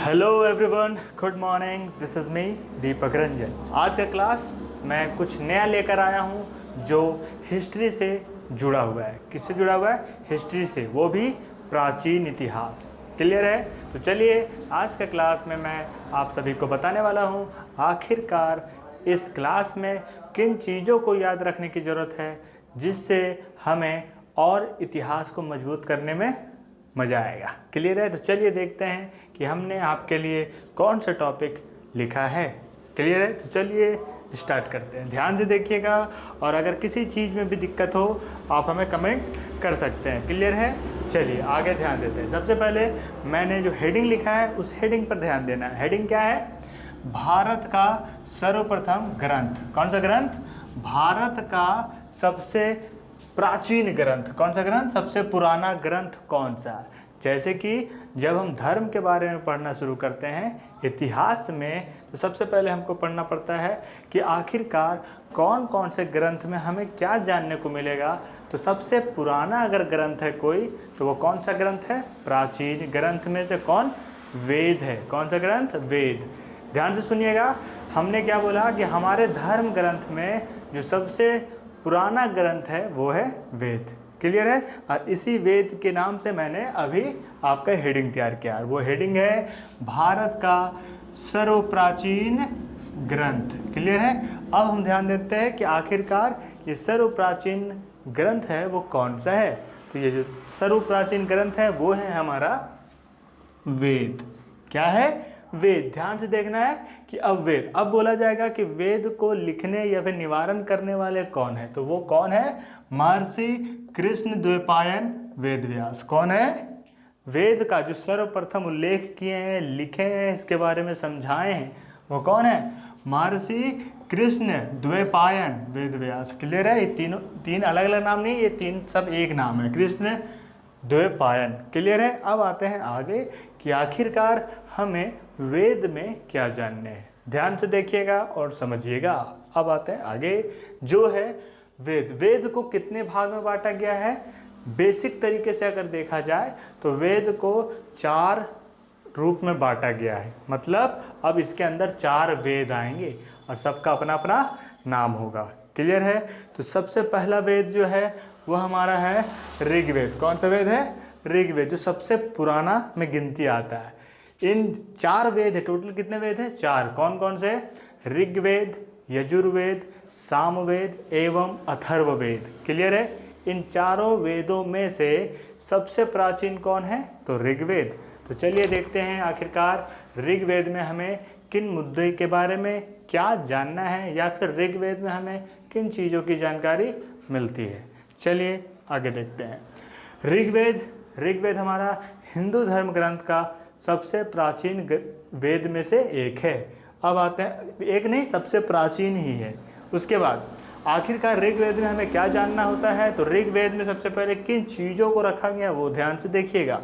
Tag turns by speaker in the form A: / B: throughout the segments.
A: Hello everyone, good morning. This is me Deepak Ranjan. आज का class मैं कुछ नया लेकर आया हूँ जो हिस्ट्री से जुड़ा हुआ है। किससे जुड़ा हुआ है? हिस्ट्री से, वो भी प्राचीन इतिहास। क्लियर है? तो चलिए आज का क्लास में मैं आप सभी को बताने वाला हूँ आखिरकार इस क्लास में किन चीज़ों को याद रखने की ज़रूरत है जिससे हमें और इतिहास को मजबूत करने में मज़ा आएगा। क्लियर है? तो चलिए देखते हैं कि हमने आपके लिए कौन सा टॉपिक लिखा है। क्लियर है? तो चलिए स्टार्ट करते हैं। ध्यान से देखिएगा और अगर किसी चीज़ में भी दिक्कत हो आप हमें कमेंट कर सकते हैं। क्लियर है? चलिए आगे ध्यान देते हैं। सबसे पहले मैंने जो हेडिंग लिखा है उस हेडिंग पर ध्यान देना है। हेडिंग क्या है? भारत का सर्वप्रथम ग्रंथ। कौन सा ग्रंथ? भारत का सबसे प्राचीन ग्रंथ। कौन सा ग्रंथ? सबसे पुराना ग्रंथ कौन सा? जैसे कि जब हम धर्म के बारे में पढ़ना शुरू करते हैं इतिहास में, तो सबसे पहले हमको पढ़ना पड़ता है कि आखिरकार कौन कौन से ग्रंथ में हमें क्या जानने को मिलेगा। तो सबसे पुराना अगर ग्रंथ है कोई तो वो कौन सा ग्रंथ है? प्राचीन ग्रंथ में से कौन? वेद है। कौन सा ग्रंथ? वेद। ध्यान से सुनिएगा, हमने क्या बोला कि हमारे धर्म ग्रंथ में जो सबसे पुराना ग्रंथ है वो है वेद। क्लियर है? और इसी वेद के नाम से मैंने अभी आपका हेडिंग तैयार किया। वो हेडिंग है भारत का सर्वप्राचीन ग्रंथ। क्लियर है? अब हम ध्यान देते हैं कि आखिरकार ये सर्वप्राचीन ग्रंथ है वो कौन सा है। तो ये जो सर्वप्राचीन ग्रंथ है वो है हमारा वेद। क्या है? वेद। ध्यान से देखना है कि अब वेद, अब बोला जाएगा कि वेद को लिखने या फिर निवारण करने वाले कौन है। तो वो कौन है? महर्षि कृष्ण द्वैपायन वेद व्यास। कौन है? वेद का जो सर्वप्रथम उल्लेख किए हैं, लिखे हैं, इसके बारे में समझाए हैं, वो कौन है? महर्षि कृष्ण द्वैपायन वेद व्यास। क्लियर है? ये तीन अलग अलग नाम नहीं, ये तीन सब एक नाम है, कृष्ण द्वैपायन। क्लियर है? अब आते हैं आगे कि आखिरकार हमें वेद में क्या जानने हैं। ध्यान से देखिएगा और समझिएगा। अब आते हैं आगे जो है वेद। वेद को कितने भाग में बांटा गया है? बेसिक तरीके से अगर देखा जाए तो वेद को 4 रूप में बांटा गया है। मतलब अब इसके अंदर 4 वेद आएंगे और सबका अपना अपना नाम होगा। क्लियर है? तो सबसे पहला वेद जो है वो हमारा है ऋग्वेद। कौन सा वेद है? ऋग्वेद, जो सबसे पुराना में गिनती आता है। इन 4 वेद है। टोटल कितने वेद हैं? 4। कौन कौन से? ऋग्वेद, यजुर्वेद, सामवेद एवं अथर्ववेद। क्लियर है? इन चारों वेदों में से सबसे प्राचीन कौन है? तो ऋग्वेद। तो चलिए देखते हैं आखिरकार ऋग्वेद में हमें किन मुद्दे के बारे में क्या जानना है या फिर ऋग्वेद में हमें किन चीज़ों की जानकारी मिलती है। चलिए आगे देखते हैं। ऋग्वेद हमारा हिंदू धर्म ग्रंथ का सबसे प्राचीन वेद में से एक है। अब आते हैं, एक नहीं, सबसे प्राचीन ही है। उसके बाद आखिरकार ऋग्वेद में हमें क्या जानना होता है? तो ऋग्वेद में सबसे पहले किन चीज़ों को रखा गया वो ध्यान से देखिएगा।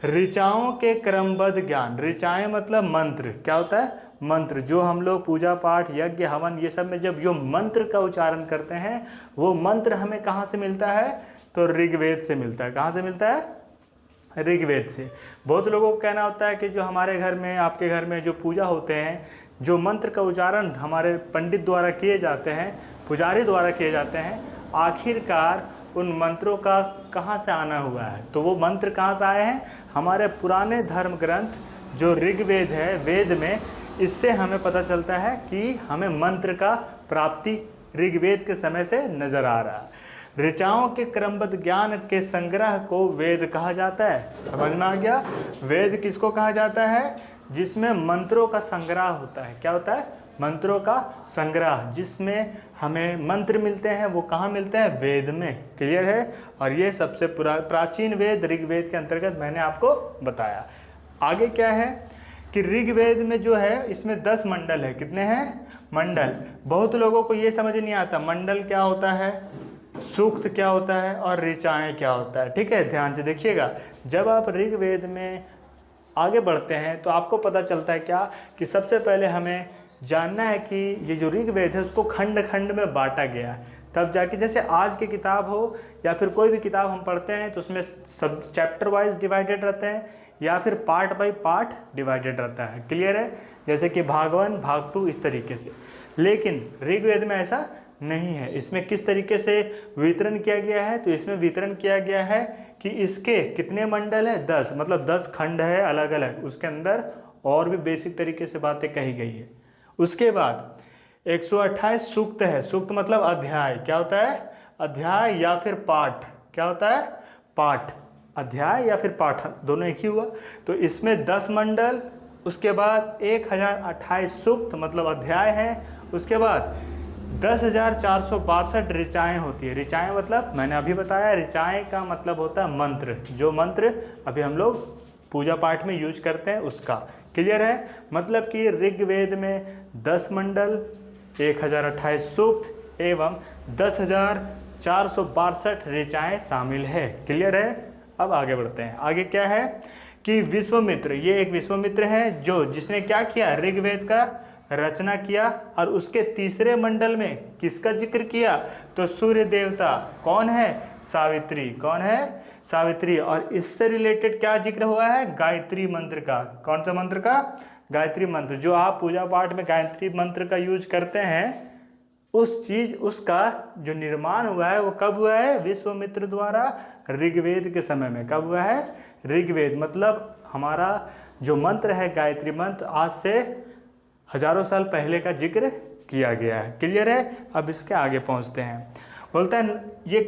A: ऋचाओं के क्रमबद्ध ज्ञान। ऋचाएँ मतलब मंत्र। क्या होता है? मंत्र। जो हम लोग पूजा पाठ, यज्ञ, हवन, ये सब में जब जो मंत्र का उच्चारण करते हैं वो मंत्र हमें कहाँ से मिलता है? तो ऋग्वेद से मिलता है। कहाँ से मिलता है? ऋग्वेद से। बहुत लोगों को कहना होता है कि जो हमारे घर में, आपके घर में जो पूजा होते हैं, जो मंत्र का उच्चारण हमारे पंडित द्वारा किए जाते हैं, पुजारी द्वारा किए जाते हैं, आखिरकार उन मंत्रों का कहाँ से आना हुआ है? तो वो मंत्र कहाँ से आए हैं? हमारे पुराने धर्म ग्रंथ जो ऋग्वेद है, वेद में, इससे हमें पता चलता है कि हमें मंत्र का प्राप्ति ऋग्वेद के समय से नज़र आ रहा है। ऋचाओं के क्रमबद्ध ज्ञान के संग्रह को वेद कहा जाता है। समझ में आ गया? वेद किसको कहा जाता है? जिसमें मंत्रों का संग्रह होता है। क्या होता है? मंत्रों का संग्रह। जिसमें हमें मंत्र मिलते हैं वो कहाँ मिलते हैं? वेद में। क्लियर है? और ये सबसे प्राचीन वेद ऋग्वेद के अंतर्गत मैंने आपको बताया। आगे क्या है कि ऋग्वेद में जो है इसमें 10 मंडल है। कितने हैं? मंडल। बहुत लोगों को ये समझ नहीं आता मंडल क्या होता है, सूक्त क्या होता है और ऋचाएँ क्या होता है। ठीक है? ध्यान से देखिएगा। जब आप ऋग्वेद में आगे बढ़ते हैं तो आपको पता चलता है क्या कि सबसे पहले हमें जानना है कि ये जो ऋग्वेद है उसको खंड खंड में बांटा गया है। तब जाके, जैसे आज की किताब हो या फिर कोई भी किताब हम पढ़ते हैं तो उसमें सब चैप्टर वाइज डिवाइडेड रहते हैं, या फिर पार्ट बाय पार्ट डिवाइडेड रहता है। क्लियर है? जैसे कि भाग 1 भाग 2 इस तरीके से। लेकिन ऋग्वेद में ऐसा नहीं है। इसमें किस तरीके से वितरण किया गया है? तो इसमें वितरण किया गया है कि इसके कितने मंडल है? 10, मतलब 10 खंड है अलग अलग। उसके अंदर और भी बेसिक तरीके से बातें कही गई है। उसके बाद 128 सूक्त है। सूक्त मतलब अध्याय। क्या होता है? अध्याय या फिर पाठ। क्या होता है? पाठ। अध्याय या फिर पाठ, दोनों एक ही हुआ। तो इसमें 10 मंडल, उसके बाद 1028 सूक्त मतलब अध्याय है। उसके बाद 10,462 ऋचाएँ होती है। ऋचाएँ मतलब मैंने अभी बताया, ऋचाएँ का मतलब होता है मंत्र। जो मंत्र अभी हम लोग पूजा पाठ में यूज करते हैं उसका। क्लियर है? मतलब कि ऋग्वेद में 10 मंडल, 1028 सूक्त एवं 10,462 ऋचाएँ शामिल है। क्लियर है? अब आगे बढ़ते हैं। आगे क्या है कि विश्वामित्र, ये एक विश्वामित्र है जो जिसने क्या किया? ऋग्वेद का रचना किया। और उसके तीसरे मंडल में किसका जिक्र किया? तो सूर्य देवता। कौन है? सावित्री। कौन है? सावित्री। और इससे रिलेटेड क्या जिक्र हुआ है? गायत्री मंत्र का। कौन सा मंत्र का? गायत्री मंत्र। जो आप पूजा पाठ में गायत्री मंत्र का यूज करते हैं, उसका जो निर्माण हुआ है वो कब हुआ है? विश्वामित्र द्वारा ऋग्वेद के समय में। कब हुआ है? ऋग्वेद मतलब हमारा जो मंत्र है गायत्री मंत्र, आज से हजारों साल पहले का जिक्र किया गया है। क्लियर है? अब इसके आगे पहुंचते हैं। बोलता है ये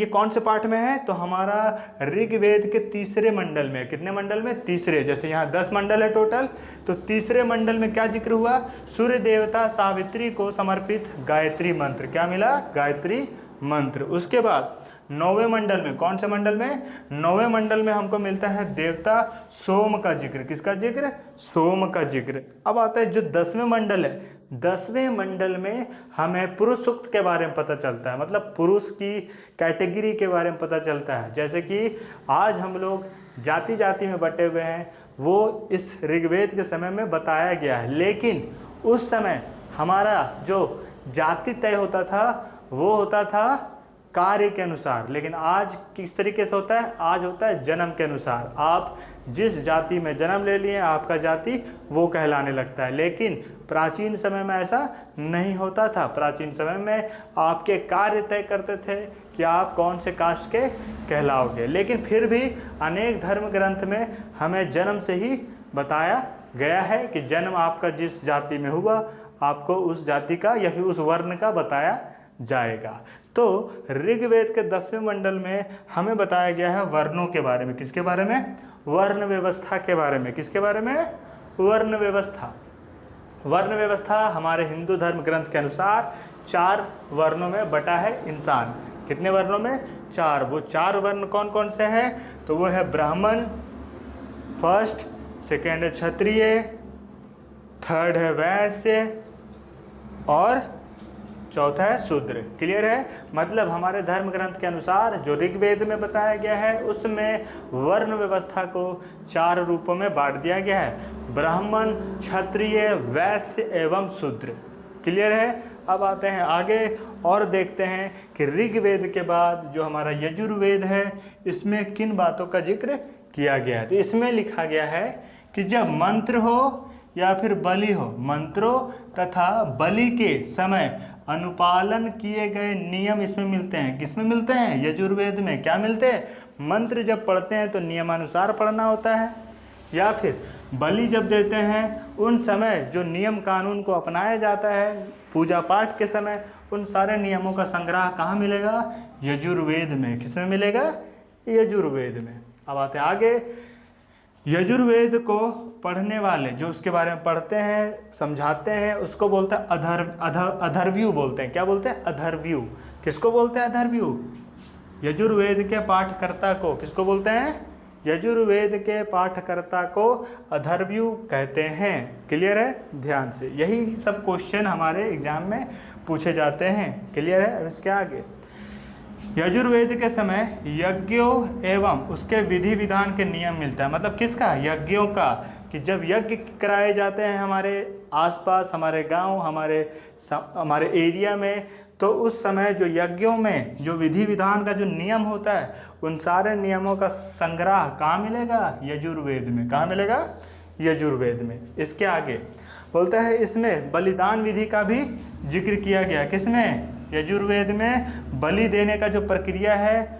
A: कौन से पाठ में है? तो हमारा ऋग्वेद के तीसरे मंडल में। कितने मंडल में? तीसरे। जैसे यहाँ 10 मंडल है टोटल, तो तीसरे मंडल में क्या जिक्र हुआ? सूर्य देवता सावित्री को समर्पित गायत्री मंत्र। क्या मिला? गायत्री मंत्र। उसके बाद 9वें मंडल में, कौन से मंडल में? 9वें मंडल में हमको मिलता है देवता सोम का जिक्र। किसका जिक्र? सोम का जिक्र। अब आता है जो 10वें मंडल है, 10वें मंडल में हमें पुरुष सूक्त के बारे में पता चलता है। मतलब पुरुष की कैटेगरी के बारे में पता चलता है। जैसे कि आज हम लोग जाति जाति में बटे हुए हैं, वो इस ऋग्वेद के समय में बताया गया है। लेकिन उस समय हमारा जो जाति तय होता था वो होता था कार्य के अनुसार। लेकिन आज किस तरीके से होता है? आज होता है जन्म के अनुसार। आप जिस जाति में जन्म ले लिए आपका जाति वो कहलाने लगता है। लेकिन प्राचीन समय में ऐसा नहीं होता था। प्राचीन समय में आपके कार्य तय करते थे कि आप कौन से कास्ट के कहलाओगे। लेकिन फिर भी अनेक धर्म ग्रंथ में हमें जन्म से ही बताया गया है कि जन्म आपका जिस जाति में हुआ, आपको उस जाति का या फिर उस वर्ण का बताया जाएगा। तो ऋग्वेद के 10वें मंडल में हमें बताया गया है वर्णों के बारे में। किसके बारे में? वर्ण व्यवस्था के बारे में। किसके बारे में? वर्ण व्यवस्था। वर्ण व्यवस्था हमारे हिंदू धर्म ग्रंथ के अनुसार 4 वर्णों में बटा है इंसान। कितने वर्णों में? 4। वो 4 वर्ण कौन कौन से हैं? तो वो है ब्राह्मण, फर्स्ट, सेकेंड है क्षत्रिय, थर्ड है वैश्य और चौथा है शूद्र। क्लियर है? मतलब हमारे धर्म ग्रंथ के अनुसार जो ऋग्वेद में बताया गया है उसमें वर्ण व्यवस्था को 4 रूपों में बांट दिया गया है: ब्राह्मण, क्षत्रिय, वैश्य एवं शूद्र। क्लियर है? अब आते हैं आगे और देखते हैं कि ऋग्वेद के बाद जो हमारा यजुर्वेद है इसमें किन बातों का जिक्र किया गया है। तो इसमें लिखा गया है कि जब मंत्र हो या फिर बलि हो, मंत्रों तथा बलि के समय अनुपालन किए गए नियम इसमें मिलते हैं। किसमें मिलते हैं? यजुर्वेद में। क्या मिलते हैं? मंत्र जब पढ़ते हैं तो नियमानुसार पढ़ना होता है, या फिर बलि जब देते हैं उन समय जो नियम कानून को अपनाया जाता है पूजा पाठ के समय, उन सारे नियमों का संग्रह कहाँ मिलेगा? यजुर्वेद में। किसमें मिलेगा? यजुर्वेद में। अब आते हैं आगे। यजुर्वेद को पढ़ने वाले जो उसके बारे में पढ़ते हैं, समझाते हैं, उसको बोलते हैं अथर्वयु बोलते हैं। क्या बोलते हैं? अथर्वयु। किसको बोलते हैं? अथर्वयु। यजुर्वेद के पाठकर्ता को किसको बोलते हैं? यजुर्वेद के पाठकर्ता को अथर्वयु कहते हैं। क्लियर है? ध्यान से, यही सब क्वेश्चन हमारे एग्जाम में पूछे जाते हैं। क्लियर है? अब इसके आगे यजुर्वेद के समय यज्ञों एवं उसके विधि विधान के नियम मिलता है। मतलब किसका? यज्ञों का। कि जब यज्ञ कराए जाते हैं हमारे आसपास, हमारे गांव, हमारे एरिया में, तो उस समय जो यज्ञों में जो विधि विधान का जो नियम होता है, उन सारे नियमों का संग्रह कहाँ मिलेगा? यजुर्वेद में। कहाँ मिलेगा? यजुर्वेद में। इसके आगे बोलता है इसमें बलिदान विधि का भी जिक्र किया गया। किसमें? यजुर्वेद में बलि देने का जो प्रक्रिया है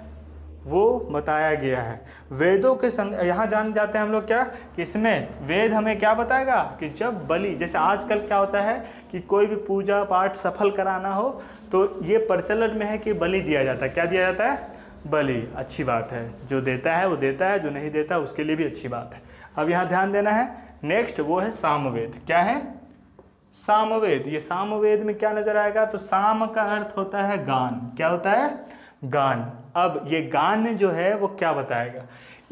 A: वो बताया गया है। वेदों के यहाँ जान जाते हैं हम लोग क्या कि इसमें वेद हमें क्या बताएगा कि जब बलि, जैसे आजकल क्या होता है कि कोई भी पूजा पाठ सफल कराना हो तो ये प्रचलन में है कि बलि दिया जाता है। क्या दिया जाता है? बलि। अच्छी बात है, जो देता है वो देता है, जो नहीं देता उसके लिए भी अच्छी बात है। अब यहाँ ध्यान देना है, नेक्स्ट वो है सामवेद। क्या है? सामवेद। ये सामवेद में क्या नजर आएगा? तो साम का अर्थ होता है गान। क्या होता है? गान। अब ये गान जो है वो क्या बताएगा?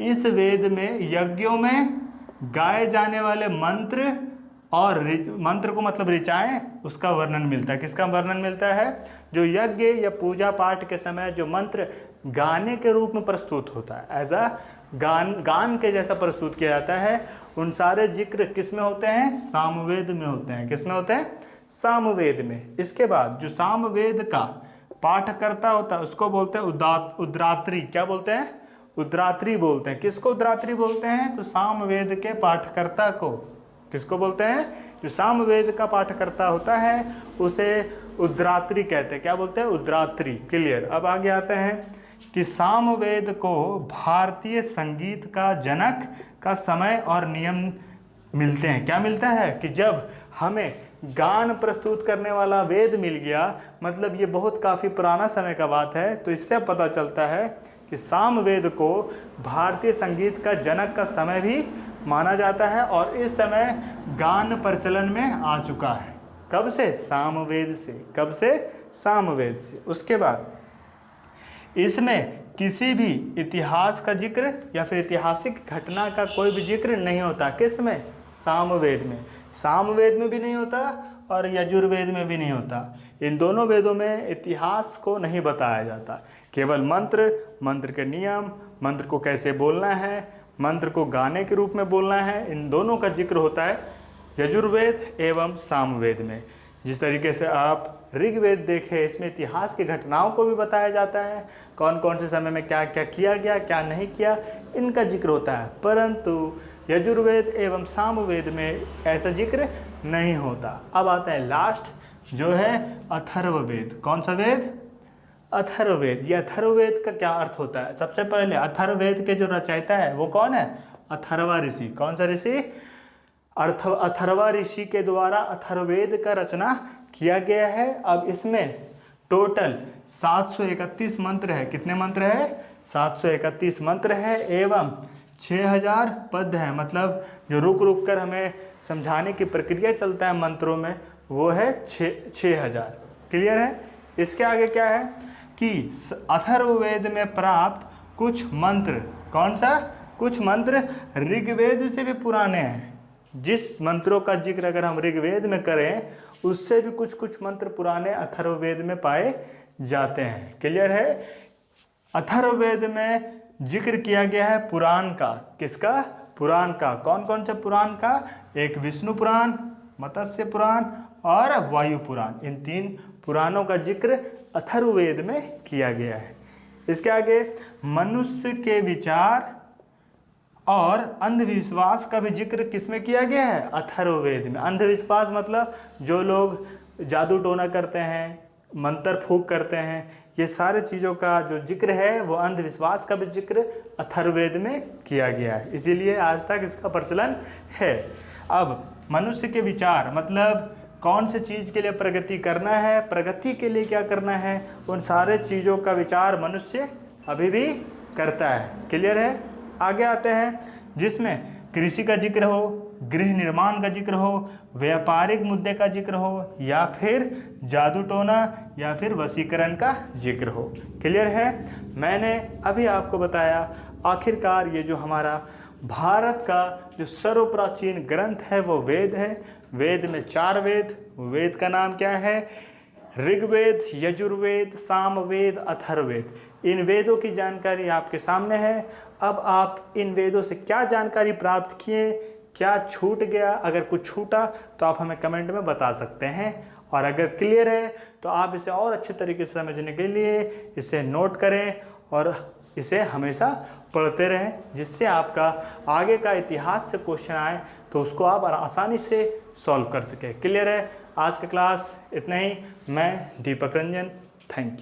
A: इस वेद में यज्ञों में गाए जाने वाले मंत्र और मंत्र को मतलब ऋचाएं, उसका वर्णन मिलता है। किसका वर्णन मिलता है? जो यज्ञ या पूजा पाठ के समय जो मंत्र गाने के रूप में प्रस्तुत होता है, एज अ गान के जैसा प्रस्तुत किया जाता है, उन सारे जिक्र किस में होते हैं? सामवेद में होते हैं। किस में होते हैं? सामवेद में। इसके बाद जो सामवेद का पाठ करता होता है उसको बोलते हैं उद्रात्री। क्या बोलते हैं? उद्रात्री बोलते हैं। किसको उद्रात्री बोलते हैं? तो सामवेद के पाठकर्ता को। किसको बोलते हैं? जो सामवेद का पाठकर्ता होता है उसे उद्रात्री कहते हैं। क्या बोलते हैं? उद्रात्री। क्लियर। अब आगे आते हैं कि सामवेद को भारतीय संगीत का जनक का समय और नियम मिलते हैं। क्या मिलता है? कि जब हमें गान प्रस्तुत करने वाला वेद मिल गया, मतलब ये बहुत काफ़ी पुराना समय का बात है, तो इससे पता चलता है कि सामवेद को भारतीय संगीत का जनक का समय भी माना जाता है और इस समय गान प्रचलन में आ चुका है। कब से? सामवेद से। कब से? सामवेद से। उसके बाद इसमें किसी भी इतिहास का जिक्र या फिर ऐतिहासिक घटना का कोई भी जिक्र नहीं होता। किस में? सामवेद में। सामवेद में भी नहीं होता और यजुर्वेद में भी नहीं होता। इन दोनों वेदों में इतिहास को नहीं बताया जाता, केवल मंत्र के नियम, मंत्र को कैसे बोलना है, मंत्र को गाने के रूप में बोलना है, इन दोनों का जिक्र होता है यजुर्वेद एवं सामवेद में। जिस तरीके से आप ऋग्वेद देखें, इसमें इतिहास की घटनाओं को भी बताया जाता है, कौन कौन से समय में क्या क्या किया गया, क्या नहीं किया, इनका जिक्र होता है। परंतु यजुर्वेद एवं सामवेद में ऐसा जिक्र नहीं होता। अब आता है लास्ट जो है अथर्ववेद। कौन सा वेद? अथर्ववेद। ये अथर्ववेद का क्या अर्थ होता है? सबसे पहले अथर्ववेद के जो रचयिता है वो कौन है? अथर्वा ऋषि। कौन सा ऋषि? अथर्वा ऋषि के द्वारा अथर्ववेद का रचना किया गया है। अब इसमें टोटल 731 मंत्र है। कितने मंत्र है? 731 मंत्र है एवं 6000 पद है। मतलब जो रुक रुक कर हमें समझाने की प्रक्रिया चलता है मंत्रों में, वो है 6000। क्लियर है? इसके आगे क्या है कि अथर्ववेद में प्राप्त कुछ मंत्र, कौन सा? कुछ मंत्र ऋग्वेद से भी पुराने हैं। जिस मंत्रों का जिक्र अगर हम ऋग्वेद में करें, उससे भी कुछ कुछ मंत्र पुराने अथर्ववेद में पाए जाते हैं। क्लियर है? अथर्ववेद में जिक्र किया गया है पुराण का। किसका? पुराण का। कौन कौन से पुराण का? एक विष्णु पुराण, मत्स्य पुराण और वायु पुराण। इन 3 पुराणों का जिक्र अथर्ववेद में किया गया है। इसके आगे मनुष्य के विचार और अंधविश्वास का भी जिक्र किसमें किया गया है? अथर्ववेद में। अंधविश्वास मतलब जो लोग जादू टोना करते हैं, मंत्र फूक करते हैं, ये सारे चीज़ों का जो जिक्र है वो अंधविश्वास का भी जिक्र अथर्ववेद में किया गया है, इसीलिए आज तक इसका प्रचलन है। अब मनुष्य के विचार मतलब कौन से चीज़ के लिए प्रगति करना है, प्रगति के लिए क्या करना है, उन सारे चीज़ों का विचार मनुष्य अभी भी करता है। क्लियर है? आगे आते हैं जिसमें कृषि का जिक्र हो, गृह निर्माण का जिक्र हो, व्यापारिक मुद्दे का जिक्र हो, या फिर जादू टोना या फिर वशीकरण का जिक्र हो। क्लियर है? मैंने अभी आपको बताया आखिरकार ये जो हमारा भारत का जो सर्वप्राचीन ग्रंथ है वो वेद है। वेद में 4 वेद, वेद का नाम क्या है? ऋग्वेद, यजुर्वेद, सामवेद, अथर्ववेद। इन वेदों की जानकारी आपके सामने है। अब आप इन वेदों से क्या जानकारी प्राप्त किए, क्या छूट गया, अगर कुछ छूटा तो आप हमें कमेंट में बता सकते हैं। और अगर क्लियर है तो आप इसे और अच्छे तरीके से समझने के लिए इसे नोट करें और इसे हमेशा पढ़ते रहें, जिससे आपका आगे का इतिहास से क्वेश्चन आए तो उसको आप आसानी से सॉल्व कर सकें। क्लियर है? आज का क्लास इतना ही। मैं दीपक रंजन, थैंक यू।